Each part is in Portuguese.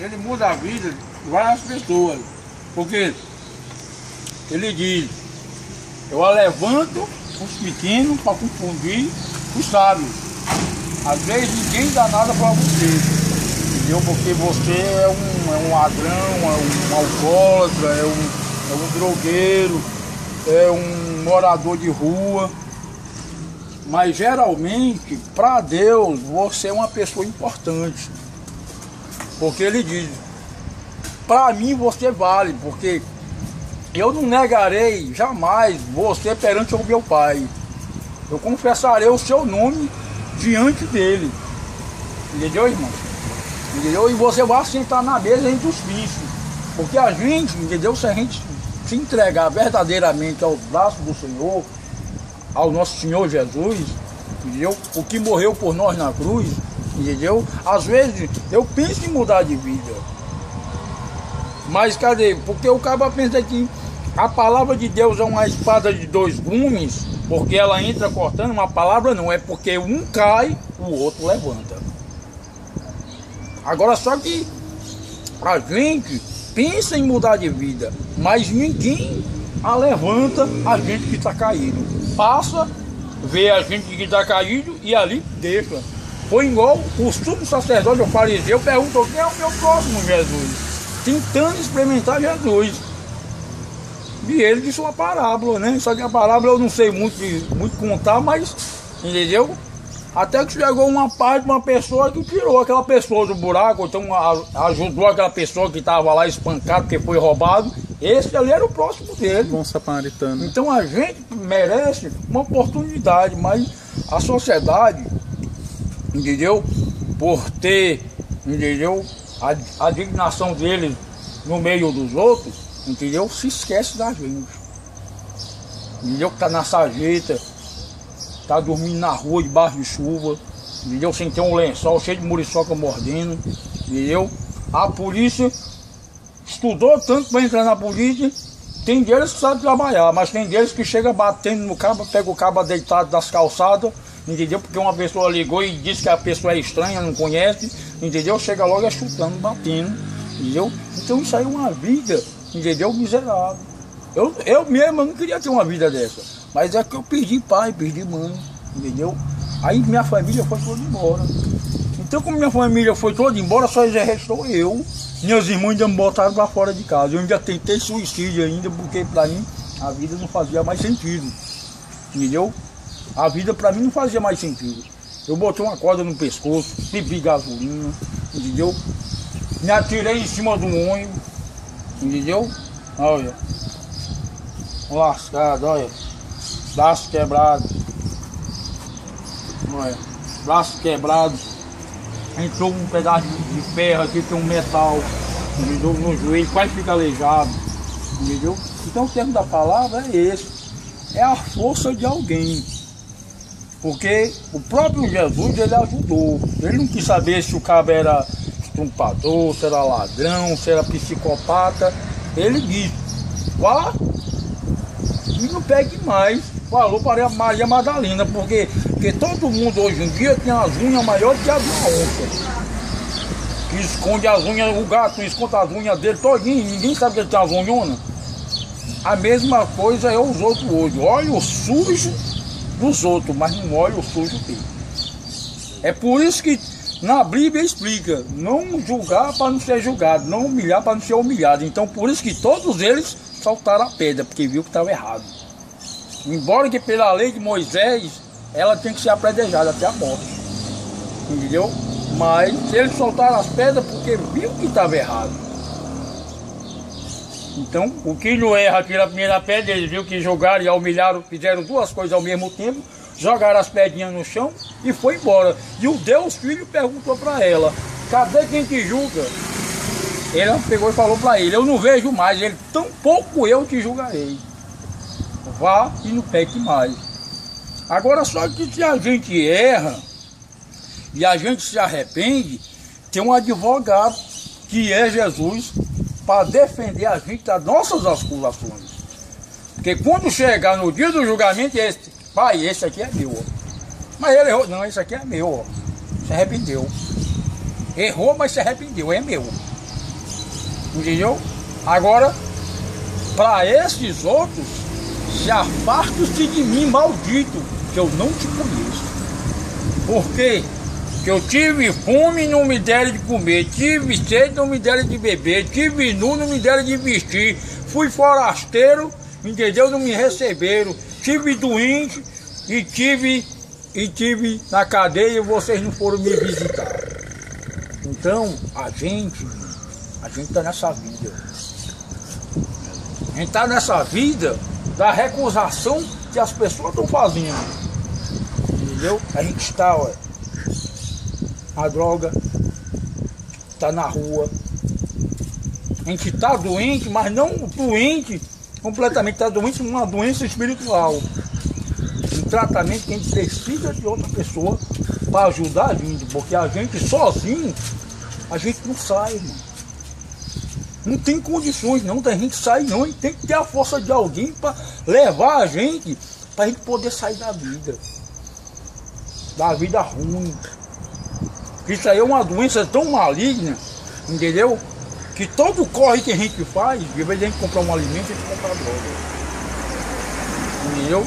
ele muda a vida de várias pessoas. Porque ele diz, eu alevanto os pequenos para confundir os sábios. Às vezes ninguém dá nada para você, entendeu? Porque você é um ladrão, é um alcoólatra, é um drogueiro, é um morador de rua. Mas geralmente, para Deus, você é uma pessoa importante. Porque ele diz, para mim você vale, porque eu não negarei jamais você perante o meu Pai. Eu confessarei o seu nome diante dele. Entendeu, irmão? Entendeu? E você vai sentar na mesa entre os bichos. Porque a gente, entendeu? Se a gente se entregar verdadeiramente aos braços do Senhor, ao nosso Senhor Jesus, entendeu? O que morreu por nós na cruz, entendeu? Às vezes eu penso em mudar de vida. Mas cadê? Porque o cara pensa que a palavra de Deus é uma espada de dois gumes, porque ela entra cortando, uma palavra não, é porque um cai, o outro levanta. Agora só que a gente pensa em mudar de vida, mas ninguém a levanta a gente que está caído. Passa, vê a gente que está caído e ali deixa. Foi igual o sumo sacerdote, o fariseu, perguntou quem é o meu próximo, Jesus, tentando experimentar Jesus. E ele disse uma parábola, né? Só que a parábola eu não sei muito contar, mas, entendeu? Até que chegou uma parte de uma pessoa que tirou aquela pessoa do buraco, então ajudou aquela pessoa que estava lá espancada porque foi roubado. Esse ali era o próximo dele. Bom samaritano. Então a gente merece uma oportunidade, mas a sociedade, entendeu? Por ter, entendeu? A dignação deles no meio dos outros, entendeu? Se esquece da gente. Entendeu? Que tá na sarjeta, tá dormindo na rua debaixo de chuva, entendeu? Sem ter um lençol cheio de muriçoca mordendo, entendeu? A polícia estudou tanto para entrar na polícia. Tem deles que sabem trabalhar, mas tem deles que chega batendo no cabo, pega o cabo deitado das calçadas, entendeu? Porque uma pessoa ligou e disse que a pessoa é estranha, não conhece, entendeu? Chega logo é chutando, batendo, entendeu? Então isso aí é uma vida, entendeu? Miserável. Eu mesmo não queria ter uma vida dessa, mas é que eu perdi pai, perdi mãe, entendeu? Aí minha família foi toda embora. Então como minha família foi toda embora, só restou eu. Meus irmãos ainda me botaram para fora de casa. Eu ainda tentei suicídio ainda, porque para mim a vida não fazia mais sentido, entendeu? A vida para mim não fazia mais sentido. Eu botei uma corda no pescoço, bebi gasolina, entendeu? Me atirei em cima do ônibus, entendeu? Olha, lascado, olha, braço quebrado, olha, braço quebrado, entrou um pedaço de ferro aqui, tem um metal, entendeu? No joelho, quase fica aleijado, entendeu? Então o termo da palavra é esse, é a força de alguém, porque o próprio Jesus, ele ajudou, ele não quis saber se o cabo era estrumpador, se era ladrão, se era psicopata, ele disse, vá e não pegue mais. Falou para a Maria Madalena, porque todo mundo hoje em dia tem as unhas maiores que as de uma onça. Que esconde as unhas, o gato esconde as unhas dele todinho, ninguém sabe que ele tem as unhonas. A mesma coisa é os outros hoje. Olha o sujo dos outros, mas não olha o sujo dele. É por isso que na Bíblia explica, não julgar para não ser julgado, não humilhar para não ser humilhado. Então por isso que todos eles saltaram a pedra, porque viu que estava errado. Embora que pela lei de Moisés, ela tem que ser apredejada até a morte, entendeu? Mas eles soltaram as pedras porque viu que estava errado. Então, o que não erra aqui na primeira pedra, eles viram que jogaram e humilharam, fizeram duas coisas ao mesmo tempo, jogaram as pedrinhas no chão e foi embora. E o Deus Filho perguntou para ela, cadê quem te julga? Ela pegou e falou para ele, eu não vejo mais, ele, tampouco eu te julgarei. Vá e não peque mais. Agora só que se a gente erra e a gente se arrepende, tem um advogado que é Jesus para defender a gente das nossas acusações. Porque quando chegar no dia do julgamento, pai, esse aqui é meu, ó. Mas ele errou, não, esse aqui é meu, ó. Se arrependeu. Errou, mas se arrependeu, é meu. entendeu? Agora, para esses outros, se afasta-se de mim, maldito, que eu não te conheço. Por quê? Que eu tive fome e não me deram de comer, tive sede e não me deram de beber, tive nu, não me deram de vestir, fui forasteiro, entendeu? Não me receberam, tive doente e tive na cadeia e vocês não foram me visitar. Então, a gente está nessa vida. A gente está nessa vida da recusação que as pessoas estão fazendo. Entendeu? A gente está, olha, a droga, está na rua. A gente está doente, mas não doente completamente, está doente numa doença espiritual. Um tratamento que a gente precisa de outra pessoa para ajudar a gente, porque a gente sozinho, a gente não sai, irmão. Não tem condições não da gente sair não, a gente tem que ter a força de alguém para levar a gente poder sair da vida ruim. Isso aí é uma doença tão maligna, entendeu? Que todo corre que a gente faz, de vez de a gente comprar um alimento, a gente compra droga. Entendeu?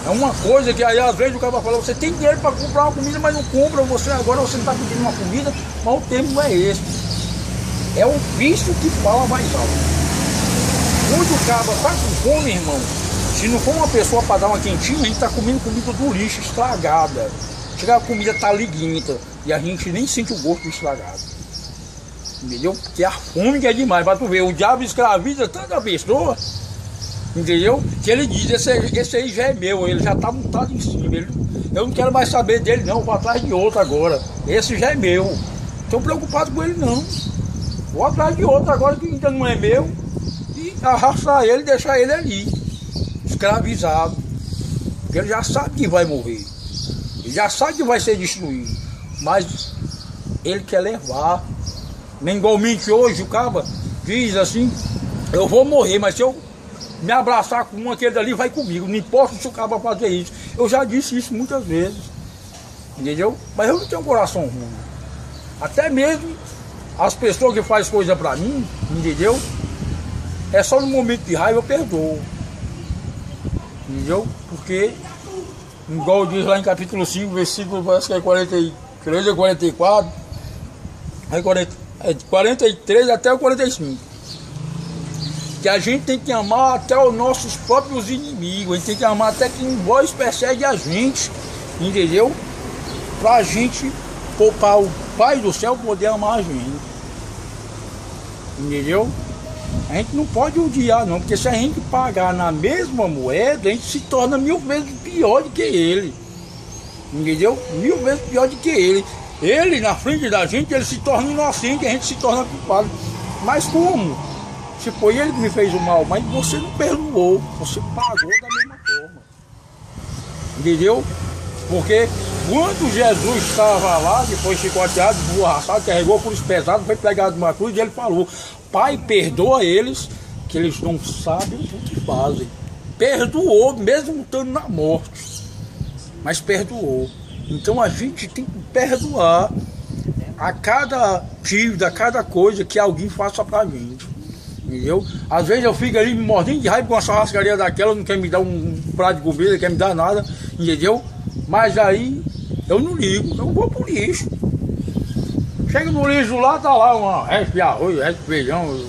É uma coisa que aí às vezes o cara fala, você tem dinheiro para comprar uma comida, mas não compra, agora você não está pedindo uma comida, mas o termo não é esse. É o vício que fala mais alto. Quando o cara está com fome, irmão, se não for uma pessoa para dar uma quentinha, a gente está comendo comida do lixo, estragada. Chega a comida tá liguenta e a gente nem sente o gosto do estragado. Entendeu? Porque a fome que é demais. Para tu ver, o diabo escraviza tanta pessoa, entendeu? Que ele diz, esse aí já é meu, ele já tá montado em cima. Eu não quero mais saber dele não, vou atrás de outro agora. Esse já é meu. Estou preocupado com ele não. Vou atrás de outro agora que ainda não é meu e arrastar ele e deixar ele ali, escravizado. Porque ele já sabe que vai morrer. Ele já sabe que vai ser destruído. Mas ele quer levar. Nem igualmente hoje o cara diz assim, eu vou morrer, mas se eu me abraçar com um, aquele dali vai comigo. Não importa se o cara vai fazer isso. Eu já disse isso muitas vezes. Entendeu? Mas eu não tenho um coração ruim. Até mesmo as pessoas que fazem coisa pra mim, entendeu? É só no momento de raiva eu perdoo. Entendeu? Porque, igual diz lá em capítulo 5, versículo parece que é 43 ou 44, é 43 até o 45. Que a gente tem que amar até os nossos próprios inimigos. A gente tem que amar até quem voz persegue a gente. Entendeu? Pra gente, para o Pai do céu poder amar a gente. Entendeu? A gente não pode odiar não, porque se a gente pagar na mesma moeda, a gente se torna 1000 vezes pior do que ele. Entendeu? 1000 vezes pior do que ele. Ele na frente da gente, ele se torna inocente, a gente se torna culpado. Mas como? Se foi ele que me fez o mal, mas você não perdoou, você pagou da mesma forma. Entendeu? Porque quando Jesus estava lá, depois chicoteado, esborraçado, carregou a cruz pesada, foi pregado numa cruz, e ele falou, Pai, perdoa eles, que eles não sabem o que fazem. Perdoou, mesmo estando na morte, mas perdoou. Então a gente tem que perdoar a cada dívida, a cada coisa que alguém faça pra gente. Entendeu? Às vezes eu fico ali me mordendo de raiva com uma churrascaria daquela, não quer me dar um prato de comida, não quer me dar nada, entendeu? Mas aí eu não ligo, eu vou pro lixo. Chega no lixo lá, tá lá uma resto de arroz, resto de feijão,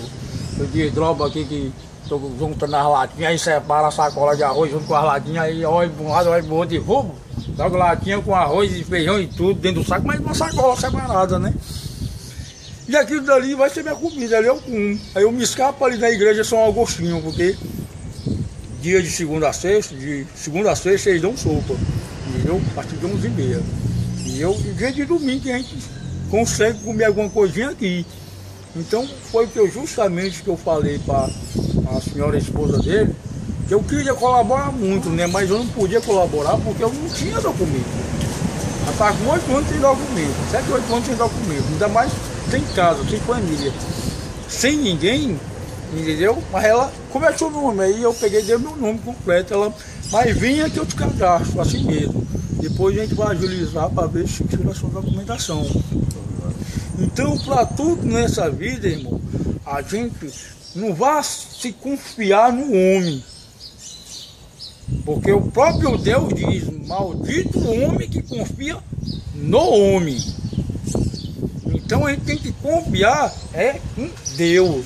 eu desdrobo aqui que tô juntando as latinhas, aí separa a sacola de arroz junto com as latinhas, aí olha para um lado, olha pro outro e vou, jogo latinha com arroz e feijão e tudo dentro do saco, mas uma sacola separada, né? E aquilo dali vai ser minha comida, ali eu como. Aí eu me escapo ali na igreja São Agostinho, porque dia de segunda a sexta, eles dão sopa, entendeu? A partir de 11h30. E dia de domingo que a gente consegue comer alguma coisinha aqui. Então foi justamente que eu falei para a senhora esposa dele, que eu queria colaborar muito, né? Mas eu não podia colaborar porque eu não tinha documento. Ela estava com 8 anos sem documento, 7, 8 anos sem documento, ainda mais sem casa, sem família, sem ninguém, entendeu? Mas ela começou meu nome, aí eu peguei e dei meu nome completo, ela, mas vinha que eu te cadastro, assim mesmo. Depois a gente vai agilizar para ver se tira a sua documentação. Então, para tudo nessa vida, irmão, a gente não vai se confiar no homem. Porque o próprio Deus diz, maldito o homem que confia no homem. Então a gente tem que confiar em Deus.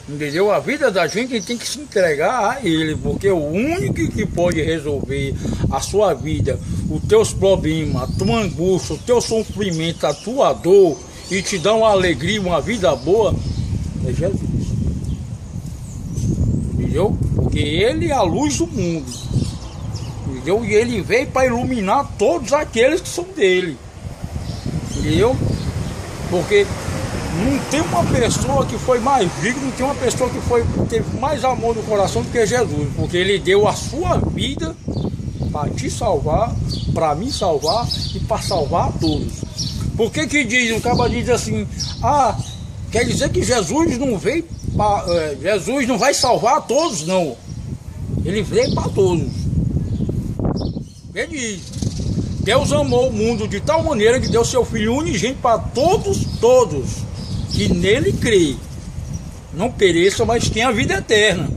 Entendeu? A vida da gente tem que se entregar a Ele, porque o único que pode resolver a sua vida, os teus problemas, a tua angústia, o teu sofrimento, a tua dor e te dar uma alegria, uma vida boa, é Jesus. Entendeu? Porque Ele é a luz do mundo. Entendeu? E Ele veio para iluminar todos aqueles que são dele. Entendeu? Porque não tem uma pessoa que foi mais digna, não tem uma pessoa que teve mais amor no coração do que Jesus, porque Ele deu a sua vida para te salvar, para me salvar e para salvar a todos. Por que que diz, o cara diz assim, quer dizer que Jesus não veio, Jesus não vai salvar a todos, não. Ele veio para todos. Ele diz, Deus amou o mundo de tal maneira que deu seu Filho unigênito para todos que nele crê, não pereçam, mas tenham a vida eterna.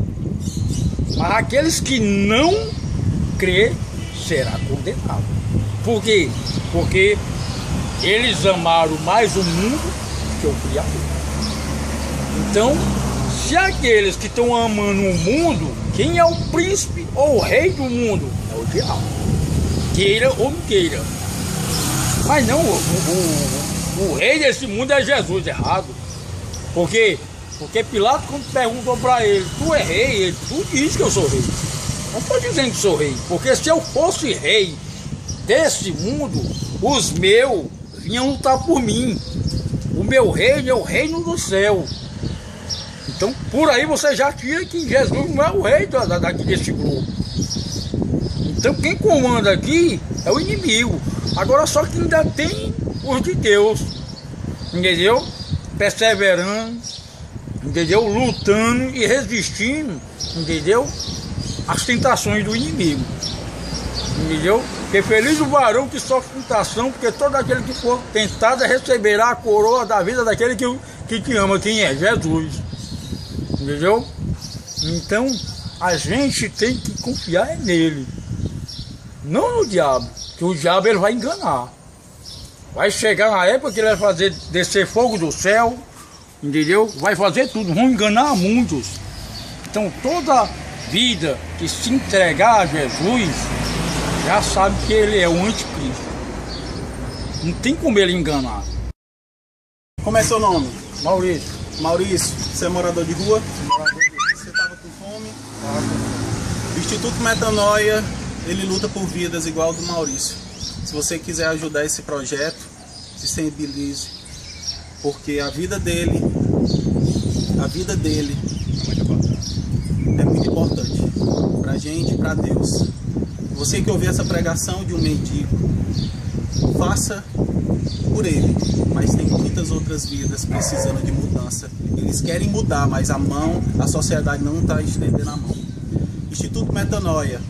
Mas aqueles que não crê será condenado. Por quê? Porque eles amaram mais o mundo que o Criador. Então, se aqueles que estão amando o mundo, quem é o príncipe ou o rei do mundo? É o diabo. Queira ou não queira. Mas não, o rei desse mundo é Jesus, errado. Por quê? Porque Pilatos, quando perguntou para ele, tu é rei? Tu diz que eu sou rei. Não estou dizendo que sou rei, porque se eu fosse rei desse mundo, os meus vinham lutar por mim. O meu reino é o reino do céu. Então, por aí você já tira que Jesus não é o rei daqui desse grupo. Então, quem comanda aqui é o inimigo. Agora, só que ainda tem os de Deus, entendeu? Perseverando, entendeu? Lutando e resistindo, entendeu? Às tentações do inimigo, entendeu? Porque feliz o varão que sofre tentação, porque todo aquele que for tentado receberá a coroa da vida daquele que te ama. Quem é? Jesus, entendeu? Então a gente tem que confiar nele, não no diabo, que o diabo ele vai enganar. Vai chegar na época que ele vai fazer descer fogo do céu, entendeu? Vai fazer tudo, vão enganar muitos. Então toda vida que se entregar a Jesus, já sabe que ele é o anticristo. Não tem como ele enganar. Como é seu nome? Maurício. Maurício, você é morador de rua? Você estava com fome? O Instituto Metanoia, ele luta por vidas igual ao do Maurício. Se você quiser ajudar esse projeto, se sensibilize, porque a vida dele é muito importante pra gente e pra Deus. Você que ouviu essa pregação de um mendigo, faça por ele, mas tem muitas outras vidas precisando de mudança. Eles querem mudar, mas a sociedade não está estendendo a mão. Instituto Metanoia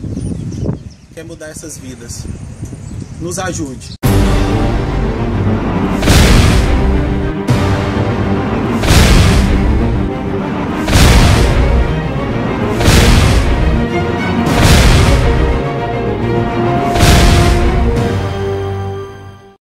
quer mudar essas vidas. Nos ajude.